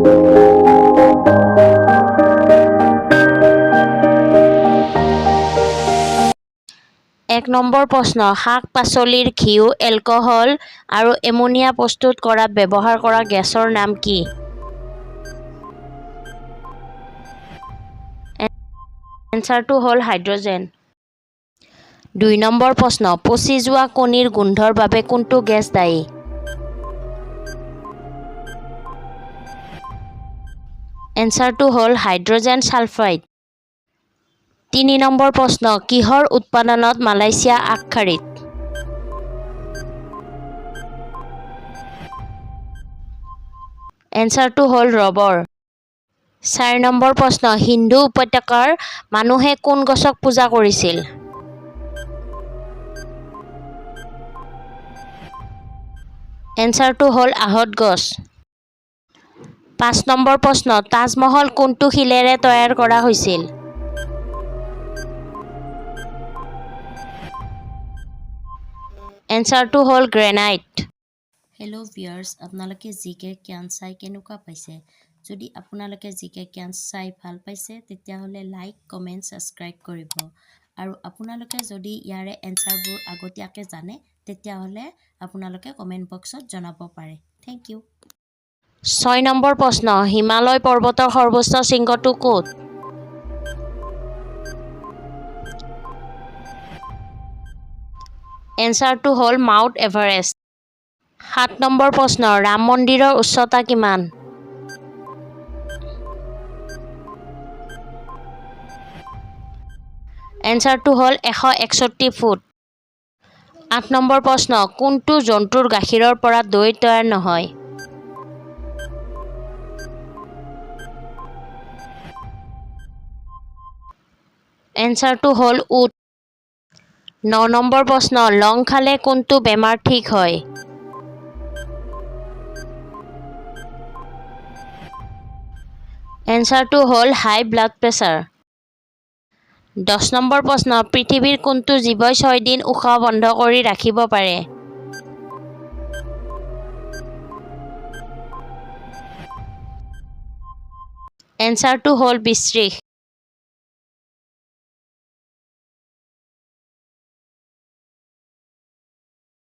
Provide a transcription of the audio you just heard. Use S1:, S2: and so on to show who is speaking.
S1: এক নম্বৰ প্ৰশ্ন, শাক-পাচলিৰ ঘিউ, এলকহল আৰু এমোনিয়া প্ৰস্তুত কৰাত ব্যৱহাৰ কৰা গেছৰ নাম কি? এনচাৰটো হ'ল হাইড্ৰজেন। ২ নম্বৰ প্ৰশ্ন, পচি যোৱা কণীৰ গোন্ধৰ বাবে কোনটো গেছ দায়ী? এনচাৰটো হ'ল হাইড্ৰজেন ছালফাইড। ৩ নম্বৰ প্ৰশ্ন, কিহৰ উৎপাদনত মালয়েছিয়া আগশাৰীত? এনচাৰটো হ'ল ৰবৰ। ৪ নম্বৰ প্ৰশ্ন, সিন্ধু উপত্যকাৰ মানুহে কোন গছক পূজা কৰিছিল? এনচাৰটো হ'ল আহঁত গছ। ৫ নম্বৰ প্ৰশ্ন, তাজমহল কোনটো শিলেৰে তৈয়াৰ কৰা হৈছিল? এনচাৰটো হ'ল গ্ৰেনাইট। হেল্ল' ভিউয়াৰ্ছ, আপোনালোকে জিকে জ্ঞান চাই কেনেকুৱা পাইছে? যদি আপোনালোকে জিকে জ্ঞান চাই ভাল পাইছে তেতিয়াহ'লে লাইক, কমেণ্ট, ছাবস্ক্ৰাইব কৰিব। আৰু আপোনালোকে যদি ইয়াৰে এনচাৰবোৰ আগতীয়াকৈ জানে তেতিয়াহ'লে আপোনালোকে কমেণ্ট বক্সত জনাব পাৰে। Thank U. ৬ নম্বৰ প্ৰশ্ন, হিমালয় পৰ্বতৰ সৰ্বোচ্চ শৃংগটো ক'ত? এনচাৰটো হ'ল মাউণ্ট এভাৰেষ্ট। ৭ নম্বৰ প্ৰশ্ন, ৰাম মন্দিৰৰ উচ্চতা কিমান? এনচাৰটো হ'ল ১৬১ ফুট। ৮ নম্বৰ প্ৰশ্ন, কোনটো জন্তুৰ গাখীৰৰ পৰা দৈ তৈয়াৰ নহয়? এনচাৰটো হ'ল উট। ৯ নম্বৰ প্ৰশ্ন, লং খালে কোনটো বেমাৰ ঠিক হয়? এনচাৰটো হ'ল হাই ব্লাড প্ৰেছাৰ। ১০ নম্বৰ প্ৰশ্ন, পৃথিৱীৰ কোনটো জীৱই ৬ দিন উশাহ বন্ধ কৰি ৰাখিব পাৰে? এনচাৰটো হ'ল বৃশ্চিক।